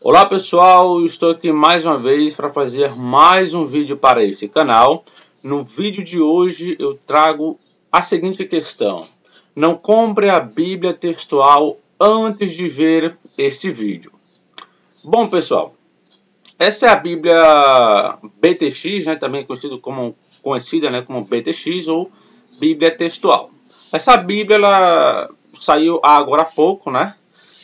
Olá pessoal, estou aqui mais uma vez para fazer mais um vídeo para este canal. No vídeo de hoje eu trago a seguinte questão: não compre a Bíblia textual antes de ver este vídeo. Bom pessoal, essa é a Bíblia BTX, também conhecida como BTX ou Bíblia textual. Essa Bíblia ela saiu agora há pouco,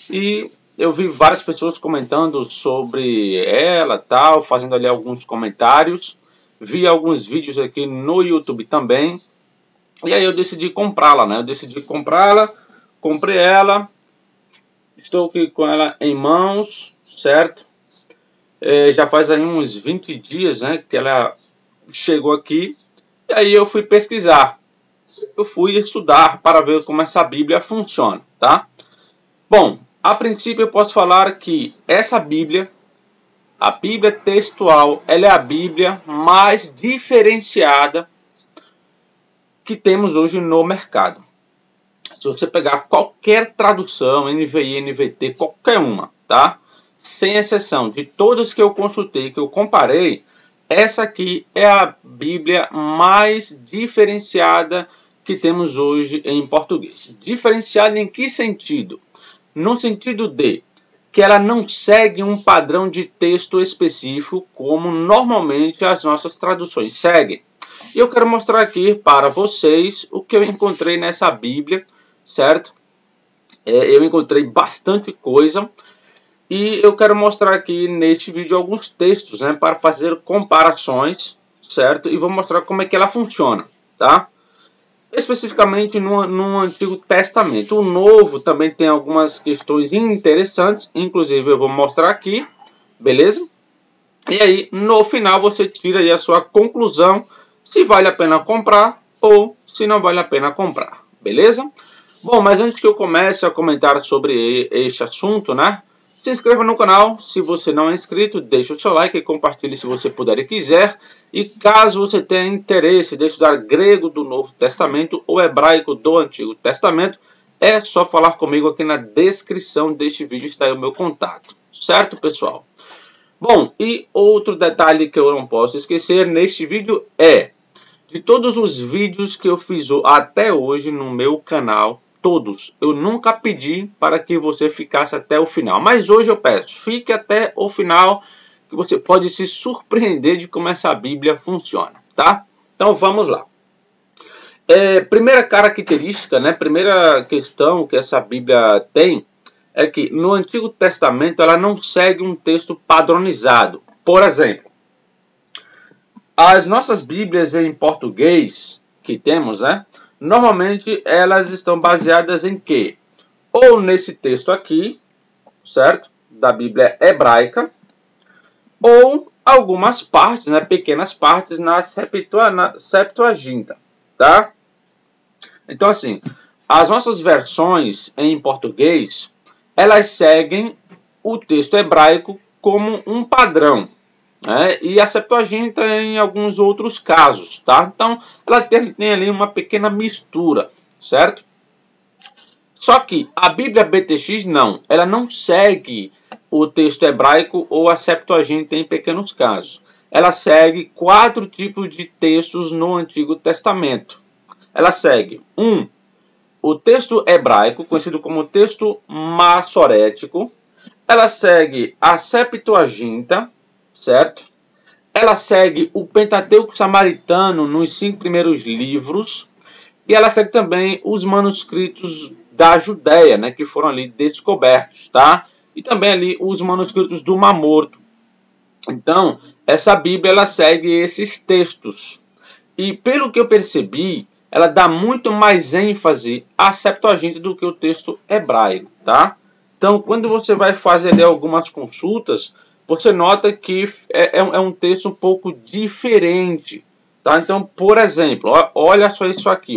e eu vi várias pessoas comentando sobre ela, fazendo ali alguns comentários. Vi alguns vídeos aqui no YouTube também. E aí eu decidi comprá-la, Eu decidi comprá-la, comprei ela. Estou aqui com ela em mãos, certo? Já faz aí uns 20 dias, que ela chegou aqui. E aí eu fui pesquisar. Eu fui estudar para ver como essa Bíblia funciona, Bom, a princípio eu posso falar que essa Bíblia, a Bíblia textual, ela é a Bíblia mais diferenciada que temos hoje no mercado. Se você pegar qualquer tradução, NVI, NVT, qualquer uma, sem exceção, de todas que eu consultei, que eu comparei, essa aqui é a Bíblia mais diferenciada que temos hoje em português. Diferenciada em que sentido? No sentido de que ela não segue um padrão de texto específico como normalmente as nossas traduções seguem. E eu quero mostrar aqui para vocês o que eu encontrei nessa Bíblia, certo? Eu encontrei bastante coisa e eu quero mostrar aqui neste vídeo alguns textos, para fazer comparações, certo? E vou mostrar como é que ela funciona, Especificamente no Antigo Testamento. O Novo também tem algumas questões interessantes, inclusive eu vou mostrar aqui, beleza? E aí, no final, você tira aí a sua conclusão, se vale a pena comprar ou se não vale a pena comprar, beleza? Bom, mas antes que eu comece a comentar sobre este assunto, se inscreva no canal, se você não é inscrito, deixe o seu like e compartilhe se você puder e quiser. E caso você tenha interesse de estudar grego do Novo Testamento ou hebraico do Antigo Testamento, é só falar comigo aqui na descrição deste vídeo, está aí o meu contato. Certo, pessoal? Bom, e outro detalhe que eu não posso esquecer neste vídeo é, de todos os vídeos que eu fiz até hoje no meu canal, todos, eu nunca pedi para que você ficasse até o final. Mas hoje eu peço, fique até o final, que você pode se surpreender de como essa Bíblia funciona, Então vamos lá. Primeira característica, primeira questão que essa Bíblia tem, é que no Antigo Testamento ela não segue um texto padronizado. Por exemplo, as nossas Bíblias em português que temos, normalmente elas estão baseadas em quê? Ou nesse texto aqui, certo? Da Bíblia hebraica, ou algumas partes, pequenas partes na Septuaginta, Então assim, as nossas versões em português, elas seguem o texto hebraico como um padrão, e a Septuaginta em alguns outros casos, Então, ela tem ali uma pequena mistura, certo? Só que a Bíblia BTX não, ela não segue o texto hebraico ou a Septuaginta em pequenos casos. Ela segue 4 tipos de textos no Antigo Testamento. Ela segue o texto hebraico, conhecido como texto massorético. Ela segue a Septuaginta, certo? Ela segue o Pentateuco samaritano nos 5 primeiros livros. E ela segue também os manuscritos da Judéia, que foram ali descobertos, E também ali os manuscritos do Mar Morto. Então, essa Bíblia ela segue esses textos. E pelo que eu percebi, ela dá muito mais ênfase à Septuaginta do que o texto hebraico, Então, quando você vai fazer ali algumas consultas, você nota que é um texto um pouco diferente, Então, por exemplo, olha só isso aqui,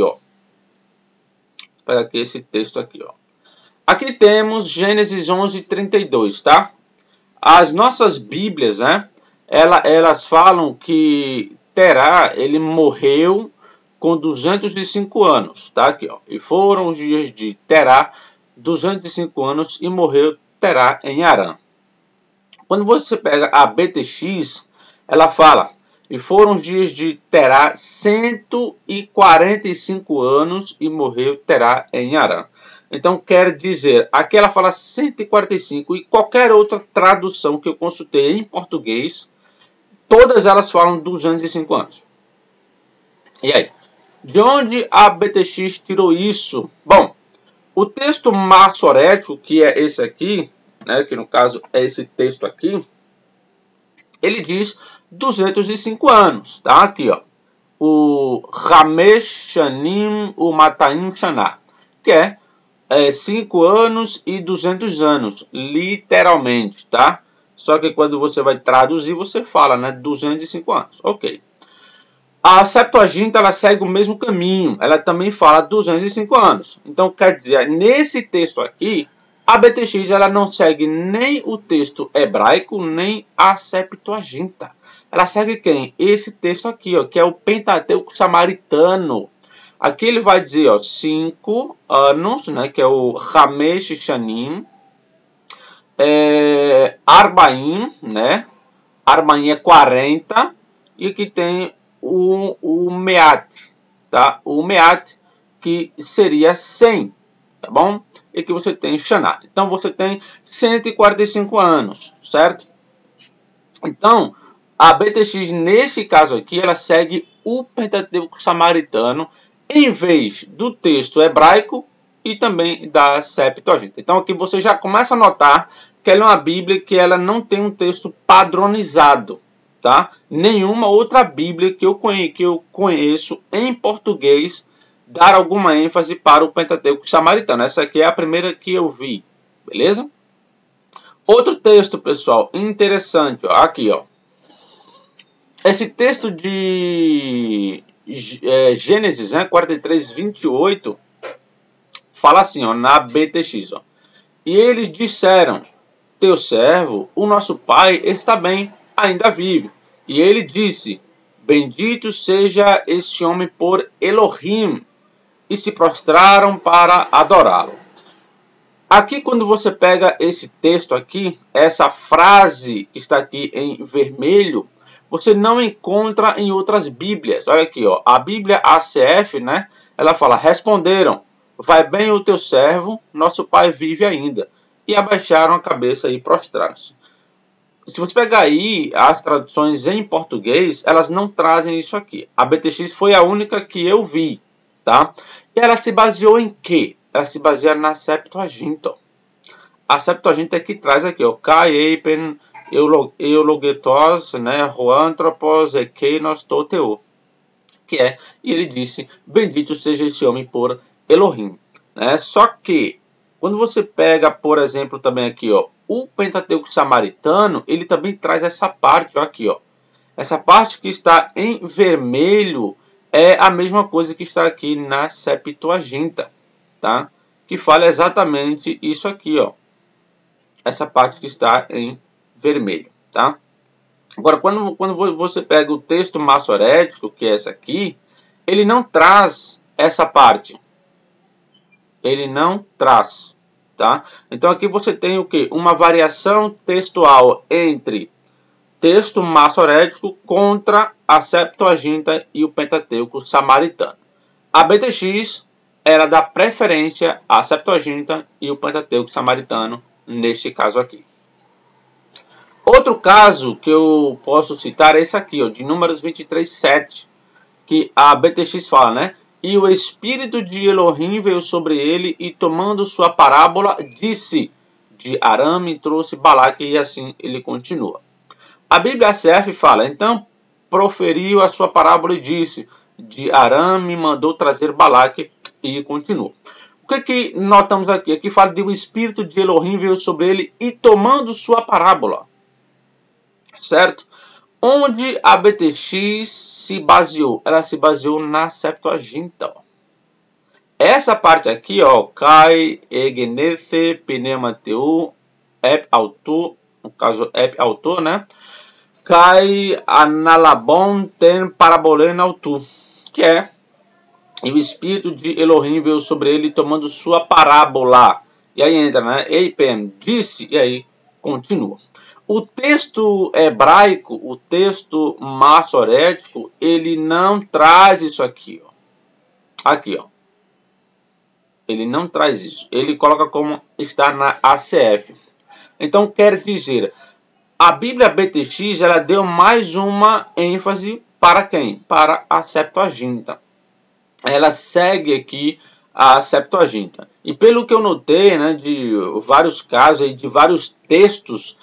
Pega aqui esse texto aqui, Aqui temos Gênesis 11:32, As nossas Bíblias, elas falam que Terá, ele morreu com 205 anos, Aqui, E foram os dias de Terá, 205 anos, e morreu Terá em Harã. Quando você pega a BTX, ela fala: e foram os dias de Terá 145 anos e morreu Terá em Harã. Então quer dizer, aqui ela fala 145 e qualquer outra tradução que eu consultei em português, todas elas falam 205 anos. E aí? De onde a BTX tirou isso? Bom, o texto maçorético, que é esse aqui, né, que no caso é esse texto aqui, ele diz 205 anos, tá? Aqui, ó. O Ramesh Shanim, o Mataim Shaná, que é 5 anos e 200 anos, literalmente, tá? Só que quando você vai traduzir, você fala, né, 205 anos, ok. A Septuaginta, ela segue o mesmo caminho, ela também fala 205 anos. Então, quer dizer, nesse texto aqui, a BTX ela não segue nem o texto hebraico, nem a Septuaginta. Ela segue quem? Esse texto aqui, ó, que é o Pentateuco Samaritano. Aqui ele vai dizer, ó, 5 anos, né, que é o Ramesh Shanim, Arbaim, né, Arbaim é 40, e aqui tem o Meat, tá? O Meat, que seria 100, tá bom? E que você tem Shaná. Então, você tem 145 anos, certo? Então, a BTX, nesse caso aqui, ela segue o Pentateuco Samaritano, em vez do texto hebraico e também da Septuaginta. Então, aqui você já começa a notar que ela é uma Bíblia que ela não tem um texto padronizado, tá? Nenhuma outra Bíblia que eu conheço em português dar alguma ênfase para o Pentateuco Samaritano. Essa aqui é a primeira que eu vi, beleza? Outro texto, pessoal, interessante, ó, aqui, ó. Esse texto de Gênesis, né, 43, 28, fala assim, ó, na BTX, ó. E eles disseram: teu servo, o nosso pai, está bem, ainda vive. E ele disse: bendito seja este homem por Elohim. E se prostraram para adorá-lo. Aqui, quando você pega esse texto aqui, essa frase que está aqui em vermelho, você não encontra em outras Bíblias. Olha aqui, ó, a Bíblia ACF, né? Ela fala: responderam: vai bem o teu servo, nosso pai vive ainda. E abaixaram a cabeça e prostraram-se. Se você pegar aí as traduções em português, elas não trazem isso aqui. A BTX foi a única que eu vi, tá? E ela se baseou em quê? Ela se baseia na Septuaginta. A Septuaginta é que traz aqui, ó, Kai Eipen Eulogetos, né, Roantropos e Keinos Toteo, que é, e ele disse: bendito seja esse homem por Elohim, né? Só que quando você pega, por exemplo, também aqui, ó, o Pentateuco Samaritano, ele também traz essa parte, ó, aqui, ó. Essa parte que está em vermelho é a mesma coisa que está aqui na Septuaginta, tá? Que fala exatamente isso aqui, ó. Essa parte que está em vermelho, tá? Agora, quando você pega o texto maçorético, que é essa aqui, ele não traz essa parte. Ele não traz, tá? Então aqui você tem o que? Uma variação textual entre texto maçorético contra a Septuaginta e o Pentateuco Samaritano. A BTX era da preferência à Septuaginta e o Pentateuco Samaritano neste caso aqui. Outro caso que eu posso citar é esse aqui, ó, de Números 23, 7, que a BTX fala, né? E o Espírito de Elohim veio sobre ele e, tomando sua parábola, disse: de Aram me trouxe Balaque, e assim ele continua. A Bíblia ACF fala: então proferiu a sua parábola e disse: de Aram me mandou trazer Balaque, e continua. O que notamos aqui? Aqui fala de o Espírito de Elohim veio sobre ele e, tomando sua parábola. Certo? Onde a BTX se baseou? Ela se baseou na Septuaginta. Essa parte aqui, ó, Kai Egenese Pneumateu Ep Autor, no caso Ep Autor, né? Kai Analabon Ten Parabolen Autor, que é e o Espírito de Elohim veio sobre ele tomando sua parábola. E aí entra, né? Eipem disse, e aí continua. O texto hebraico, o texto massorético, ele não traz isso aqui, ó. Aqui, ó. Ele não traz isso. Ele coloca como está na ACF. Então, quer dizer, a Bíblia BTX, ela deu mais uma ênfase para quem? Para a Septuaginta. Ela segue aqui a Septuaginta. E pelo que eu notei, né, de vários casos e de vários textos,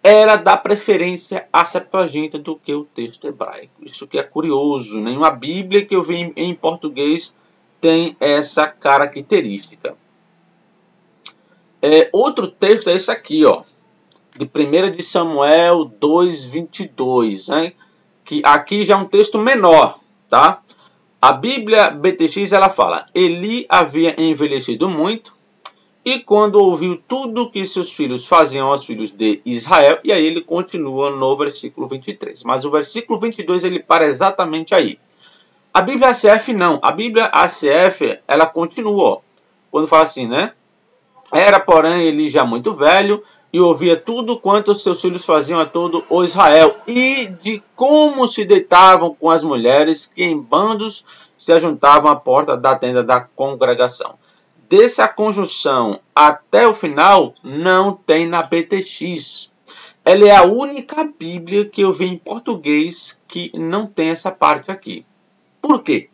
ela dá preferência à Septuaginta do que o texto hebraico. Isso que é curioso. Nenhuma Bíblia que eu vi em português tem essa característica. Outro texto é esse aqui, ó, de 1 de Samuel 2:22, né? Que aqui já é um texto menor, tá? A Bíblia BTX, ela fala: Eli havia envelhecido muito, e quando ouviu tudo que seus filhos faziam aos filhos de Israel, e aí ele continua no versículo 23. Mas o versículo 22 ele para exatamente aí. A Bíblia ACF não. A Bíblia ACF, ela continua, ó, quando fala assim, né? Era, porém, ele já muito velho, e ouvia tudo quanto seus filhos faziam a todo o Israel, e de como se deitavam com as mulheres que em bandos se ajuntavam à porta da tenda da congregação. Dessa conjunção até o final, não tem na BTX. Ela é a única Bíblia que eu vi em português que não tem essa parte aqui. Por quê?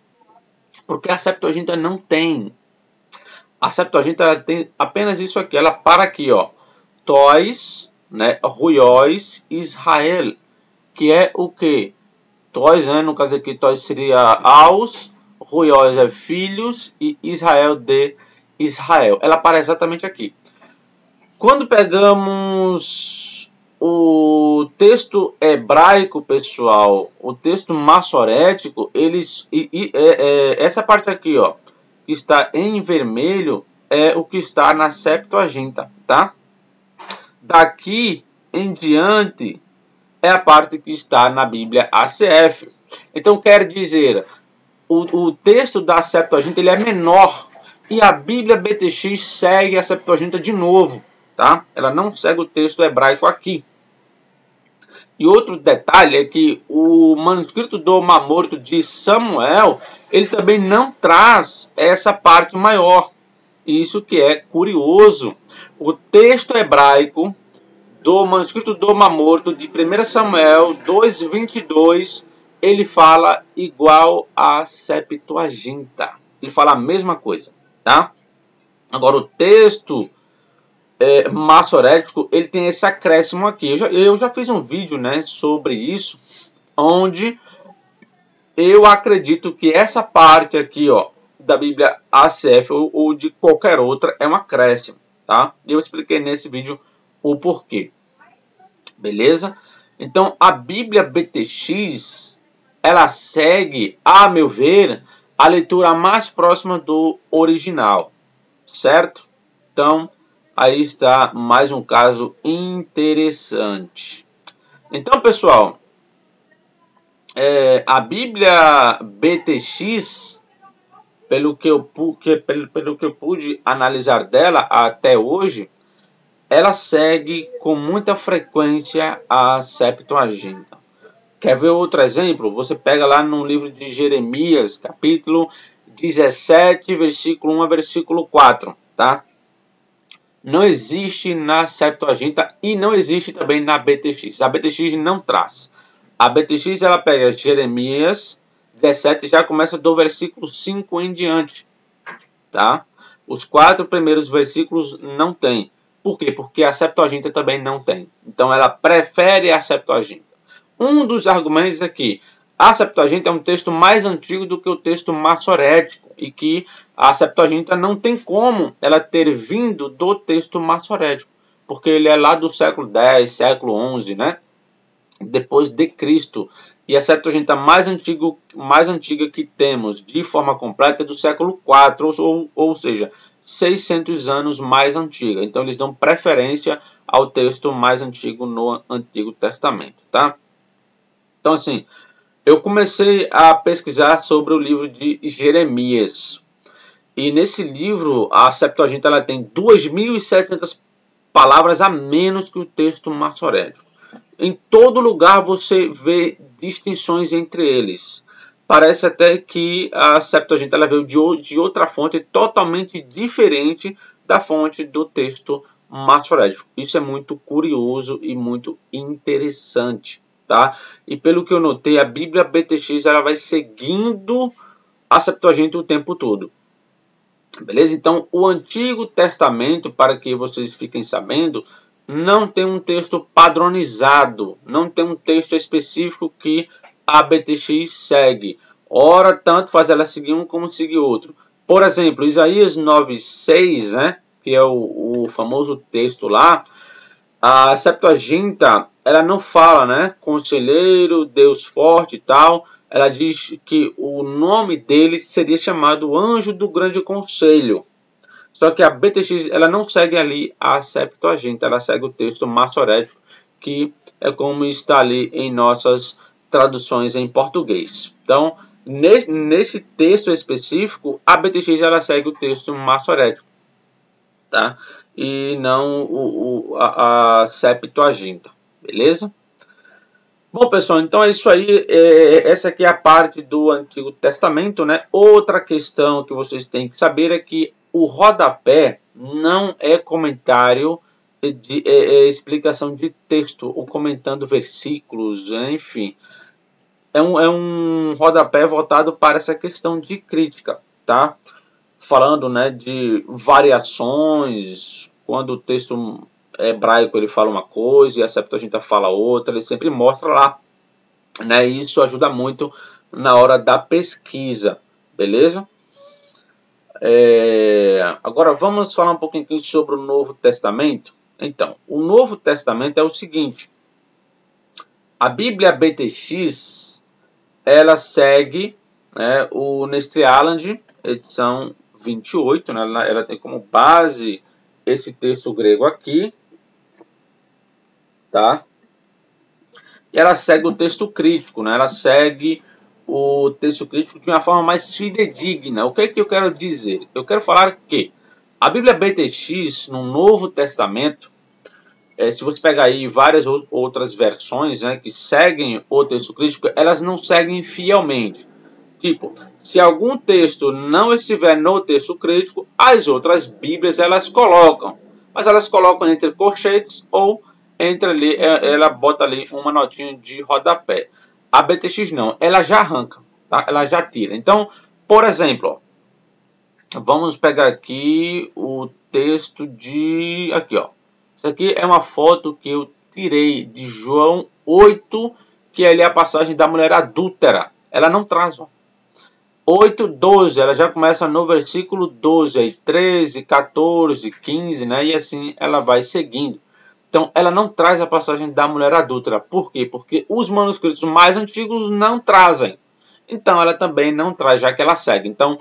Porque a Septuaginta não tem. A Septuaginta ela tem apenas isso aqui. Ela para aqui, ó. Tois, né? Ruios, Israel. Que é o quê? Tois, né? No caso aqui, Tois seria aos. Ruios é filhos. E Israel de Israel. Ela para exatamente aqui. Quando pegamos o texto hebraico, pessoal, o texto massorético, essa parte aqui, ó, que está em vermelho, é o que está na Septuaginta, tá? Daqui em diante é a parte que está na Bíblia ACF. Então quer dizer, o texto da Septuaginta ele é menor e a Bíblia BTX segue a Septuaginta de novo, tá? Ela não segue o texto hebraico aqui. E outro detalhe é que o manuscrito do Mar Morto de Samuel, ele também não traz essa parte maior. Isso que é curioso. O texto hebraico do manuscrito do Mar Morto de 1 Samuel 2:22, ele fala igual a Septuaginta. Ele fala a mesma coisa, tá? Agora o texto massorético, ele tem esse acréscimo aqui. Eu já fiz um vídeo, né, sobre isso, onde eu acredito que essa parte aqui, ó, da Bíblia ACF ou de qualquer outra é um acréscimo, tá? Eu expliquei nesse vídeo o porquê. Beleza? Então, a Bíblia BTX, ela segue, a meu ver, a leitura mais próxima do original, certo? Então, aí está mais um caso interessante. Então, pessoal, a Bíblia BTX, pelo que eu pude analisar dela até hoje, ela segue com muita frequência a Septuaginta. Quer ver outro exemplo? Você pega lá no livro de Jeremias, capítulo 17, versículo 1 a versículo 4, tá? Não existe na Septuaginta e não existe também na BTX. A BTX não traz. A BTX ela pega Jeremias 17 e já começa do versículo 5 em diante, tá? Os 4 primeiros versículos não tem. Por quê? Porque a Septuaginta também não tem. Então ela prefere a Septuaginta. Um dos argumentos é que a Septuaginta é um texto mais antigo do que o texto massorético e que a Septuaginta não tem como ela ter vindo do texto massorético, porque ele é lá do século X, século XI, né? Depois de Cristo. E a Septuaginta mais antiga que temos de forma completa é do século IV, ou seja, 600 anos mais antiga. Então eles dão preferência ao texto mais antigo no Antigo Testamento, tá? Então assim, eu comecei a pesquisar sobre o livro de Jeremias. E nesse livro, a Septuaginta ela tem 2.700 palavras a menos que o texto massorético. Em todo lugar você vê distinções entre eles. Parece até que a Septuaginta ela veio de outra fonte totalmente diferente da fonte do texto maçorético. Isso é muito curioso e muito interessante, tá? E pelo que eu notei, a Bíblia BTX ela vai seguindo a Septuaginta o tempo todo. Beleza? Então, o Antigo Testamento, para que vocês fiquem sabendo, não tem um texto padronizado, não tem um texto específico que a BTX segue. Ora, tanto faz ela seguir um como seguir outro. Por exemplo, Isaías 9:6, né, que é o famoso texto lá, a Septuaginta, ela não fala, né, conselheiro, Deus forte e tal. Ela diz que o nome dele seria chamado Anjo do Grande Conselho. Só que a BTX ela não segue ali a Septuaginta, ela segue o texto maçorético, que é como está ali em nossas traduções em português. Então, nesse texto específico, a BTX ela segue o texto maçorético, tá? E não a Septuaginta, beleza? Bom, pessoal, então é isso aí. Essa aqui é a parte do Antigo Testamento, né? Outra questão que vocês têm que saber é que o rodapé não é comentário de explicação de texto ou comentando versículos, enfim. É um rodapé voltado para essa questão de crítica, tá? Falando, né, de variações, quando o texto hebraico ele fala uma coisa e a Septuaginta fala outra, ele sempre mostra lá, né? E isso ajuda muito na hora da pesquisa, beleza? Agora vamos falar um pouquinho sobre o Novo Testamento. Então, o Novo Testamento é o seguinte: a Bíblia BTX ela segue, né, o Nestle Aland, edição 28, né? Ela tem como base esse texto grego aqui, tá? E ela segue o texto crítico, né? Ela segue o texto crítico de uma forma mais fidedigna. O que é que eu quero dizer? Eu quero falar que a Bíblia BTX, no Novo Testamento, se você pegar aí várias outras versões, né, que seguem o texto crítico, elas não seguem fielmente. Tipo, se algum texto não estiver no texto crítico, as outras Bíblias elas colocam. Mas elas colocam entre colchetes ou entre ali, ela bota ali uma notinha de rodapé. A BTX não, ela já arranca, tá? Ela já tira. Então, por exemplo, ó, vamos pegar aqui o texto de... Aqui, ó. Isso aqui é uma foto que eu tirei de João 8, que é ali a passagem da mulher adúltera. Ela não traz, ó. 8:12, ela já começa no versículo 12, aí 13, 14, 15, né? E assim ela vai seguindo. Então, ela não traz a passagem da mulher adúltera. Por quê? Porque os manuscritos mais antigos não trazem. Então, ela também não traz, já que ela segue. Então,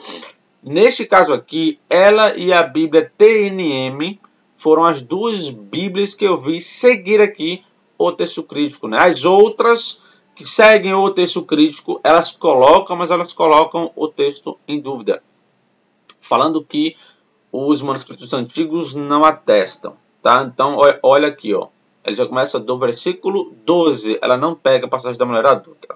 neste caso aqui, ela e a Bíblia TNM foram as duas Bíblias que eu vi seguir aqui o texto crítico, né? As outras que seguem o texto crítico, elas colocam, mas elas colocam o texto em dúvida, falando que os manuscritos antigos não atestam, tá? Então, olha aqui, ó. Ele já começa do versículo 12, ela não pega a passagem da mulher adulta.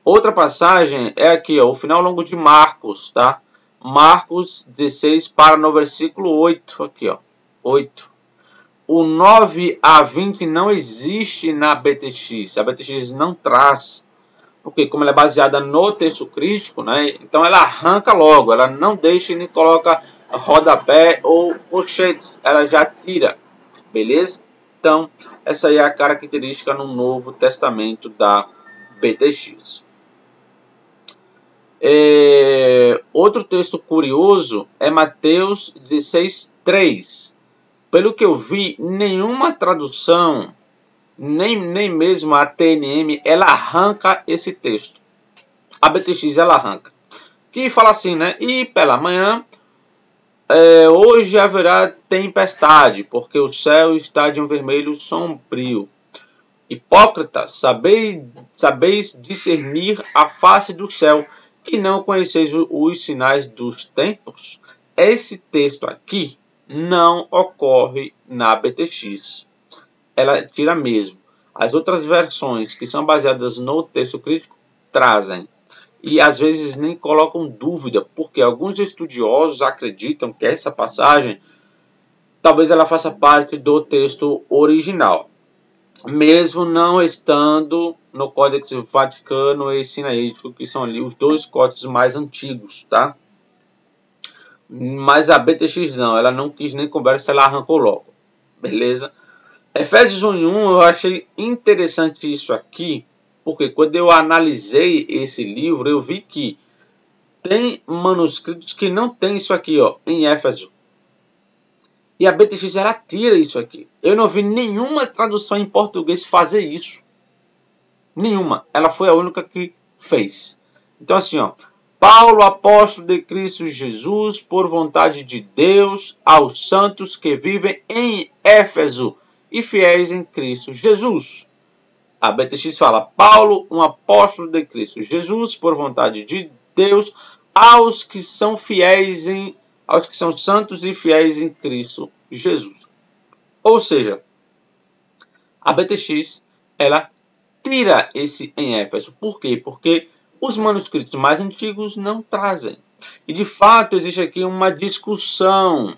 Outra passagem é aqui, ó, o final longo de Marcos, tá? Marcos 16 para no versículo 8, aqui, ó, 8. O 9 a 20 não existe na BTX. A BTX não traz. Porque como ela é baseada no texto crítico, né? Então ela arranca logo. Ela não deixa nem coloca rodapé ou colchetes. Ela já tira. Beleza? Então essa aí é a característica no Novo Testamento da BTX. Outro texto curioso é Mateus 16:3. Pelo que eu vi, nenhuma tradução, nem mesmo a TNM, ela arranca esse texto. A BTX ela arranca. Que fala assim, né? E pela manhã, hoje haverá tempestade, porque o céu está de um vermelho sombrio. Hipócritas, sabeis discernir a face do céu, e não conheceis os sinais dos tempos? Esse texto aqui não ocorre na BTX. Ela tira mesmo. As outras versões que são baseadas no texto crítico trazem. E às vezes nem colocam dúvida, porque alguns estudiosos acreditam que essa passagem talvez ela faça parte do texto original, mesmo não estando no Códex Vaticano e Sinaítico, que são ali os dois códices mais antigos, tá? Mas a BTX não, ela não quis nem conversa, ela arrancou logo, beleza? Efésios 1:1 eu achei interessante isso aqui, porque quando eu analisei esse livro, eu vi que tem manuscritos que não tem isso aqui, ó, em Éfeso. E a BTX ela tira isso aqui. Eu não vi nenhuma tradução em português fazer isso. Nenhuma. Ela foi a única que fez. Então assim, ó. Paulo, apóstolo de Cristo Jesus, por vontade de Deus, aos santos que vivem em Éfeso e fiéis em Cristo Jesus. A BTX fala, Paulo, um apóstolo de Cristo Jesus, por vontade de Deus, aos que são fiéis aos que são santos e fiéis em Cristo Jesus. Ou seja, a BTX, ela tira esse em Éfeso. Por quê? Porque os manuscritos mais antigos não trazem. E de fato existe aqui uma discussão,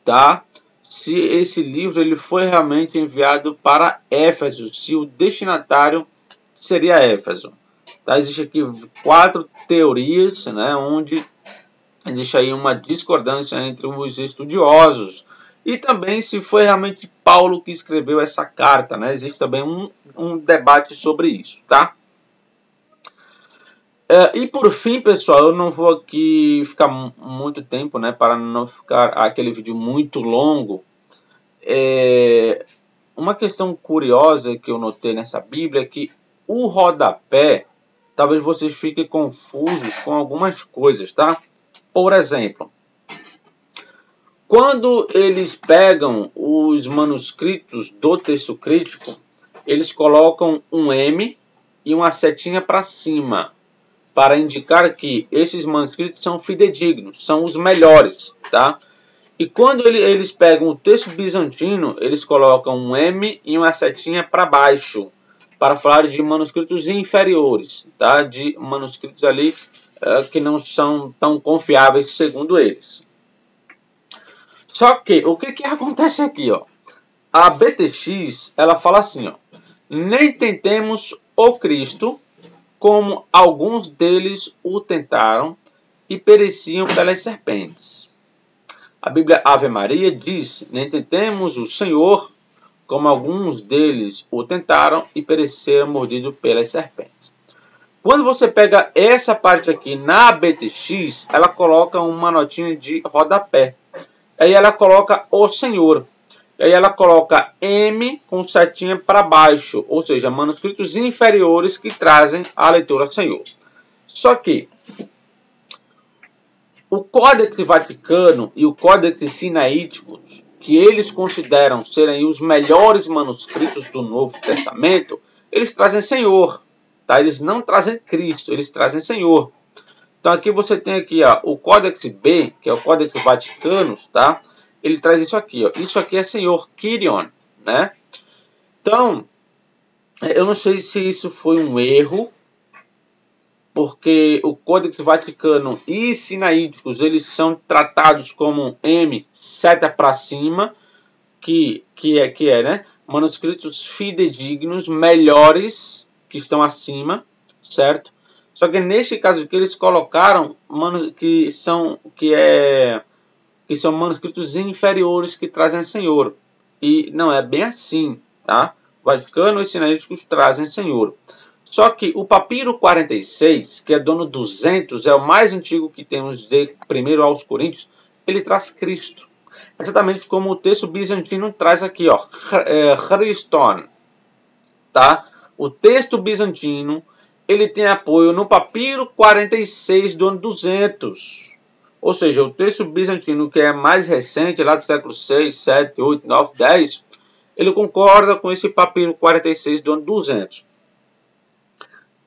tá? Se esse livro ele foi realmente enviado para Éfeso, se o destinatário seria Éfeso. Tá? Existe aqui 4 teorias, né, onde existe aí uma discordância entre os estudiosos. E também se foi realmente Paulo que escreveu essa carta, né? Existe também um debate sobre isso, tá? E por fim, pessoal, eu não vou aqui ficar muito tempo, né, para não ficar aquele vídeo muito longo. Uma questão curiosa que eu notei nessa Bíblia é que o rodapé, talvez vocês fiquem confusos com algumas coisas, tá? Por exemplo, quando eles pegam os manuscritos do texto crítico, eles colocam um M e uma setinha para cima, para indicar que esses manuscritos são fidedignos, são os melhores, tá? E quando eles pegam o texto bizantino, eles colocam um M e uma setinha para baixo, para falar de manuscritos inferiores, tá? De manuscritos ali que não são tão confiáveis segundo eles. Só que, o que acontece aqui, ó? A BTX, ela fala assim, ó. Nem tentemos o Cristo, como alguns deles o tentaram e pereciam pelas serpentes. A Bíblia Ave Maria diz, nem tentemos o Senhor, como alguns deles o tentaram e pereceram mordidos pelas serpentes. Quando você pega essa parte aqui na BTX, ela coloca uma notinha de rodapé. Aí ela coloca o Senhor. Aí ela coloca M com setinha para baixo, ou seja, manuscritos inferiores que trazem a leitura Senhor. Só que o Códex Vaticano e o Códex Sinaítico, que eles consideram serem os melhores manuscritos do Novo Testamento, eles trazem Senhor, tá? Eles não trazem Cristo, eles trazem Senhor. Então aqui você tem aqui, ó, o Códex B, que é o Códex Vaticano, tá? Ele traz isso aqui, ó. Isso aqui é Senhor, Kyrion, né? Então, eu não sei se isso foi um erro, porque o Códex Vaticano e Sinaíticos, eles são tratados como M, seta para cima, que é, né? Manuscritos fidedignos, melhores, que estão acima, certo? Só que neste caso aqui eles colocaram que são manuscritos inferiores que trazem Senhor. E não é bem assim, tá? O Vaticano e os Sinaíticos trazem Senhor. Só que o papiro 46, que é do ano 200, é o mais antigo que temos de 1 aos Coríntios, ele traz Cristo. Exatamente como o texto bizantino traz aqui, ó, Christon, tá? O texto bizantino, ele tem apoio no papiro 46 do ano 200. Ou seja, o texto bizantino, que é mais recente, lá do século 6, 7, 8, 9, 10, ele concorda com esse papiro 46 do ano 200.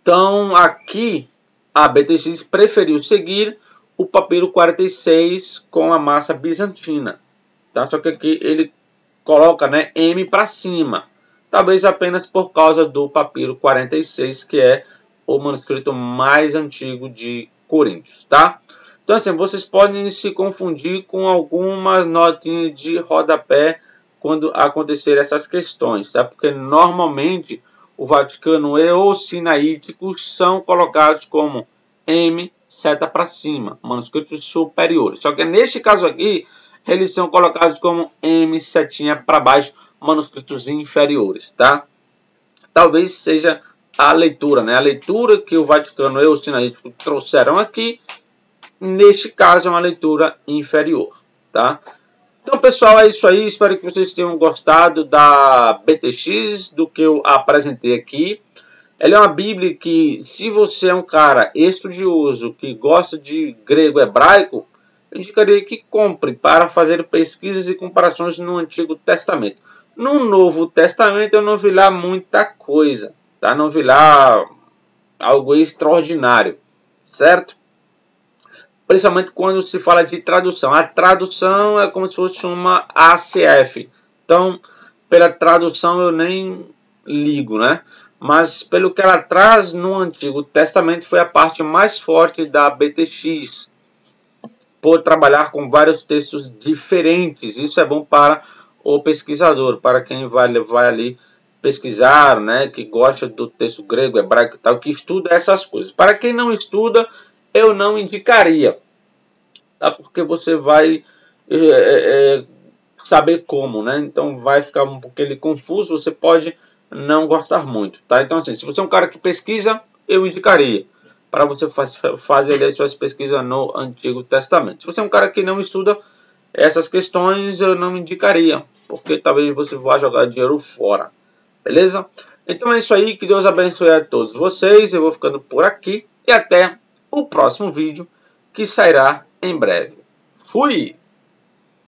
Então, aqui, a BTX preferiu seguir o papiro 46 com a massa bizantina. Tá? Só que aqui ele coloca, né, M para cima. talvez apenas por causa do papiro 46, que é o manuscrito mais antigo de Coríntios, tá? Então, assim, vocês podem se confundir com algumas notinhas de rodapé quando acontecer essas questões, tá? Porque normalmente o Vaticano e os sinaíticos são colocados como M seta para cima, manuscritos superiores. Só que neste caso aqui, eles são colocados como M setinha para baixo, manuscritos inferiores, tá? Talvez seja a leitura, né? A leitura que o Vaticano e o sinaítico trouxeram aqui, neste caso é uma leitura inferior, tá? Então, pessoal, é isso aí. Espero que vocês tenham gostado da BTX, do que eu apresentei aqui. Ela é uma Bíblia que, se você é um cara estudioso, que gosta de grego e hebraico, eu indicaria que compre para fazer pesquisas e comparações no Antigo Testamento. No Novo Testamento eu não vi lá muita coisa, tá? Não vi lá algo extraordinário, certo? Principalmente quando se fala de tradução. A tradução é como se fosse uma ACF. Então, pela tradução eu nem ligo, né? Mas pelo que ela traz no Antigo Testamento foi a parte mais forte da BTX. Por trabalhar com vários textos diferentes. Isso é bom para o pesquisador, para quem vai ali pesquisar, né? Que gosta do texto grego, hebraico e tal, que estuda essas coisas. Para quem não estuda, eu não indicaria, tá? Porque você vai saber como, né? Então vai ficar um pouquinho confuso, você pode não gostar muito, tá? Então, assim, se você é um cara que pesquisa, eu indicaria para você fazer as suas pesquisas no Antigo Testamento. Se você é um cara que não estuda essas questões, eu não indicaria, porque talvez você vá jogar dinheiro fora, beleza? Então é isso aí, que Deus abençoe a todos vocês, eu vou ficando por aqui e até o próximo vídeo, que sairá em breve. Fui!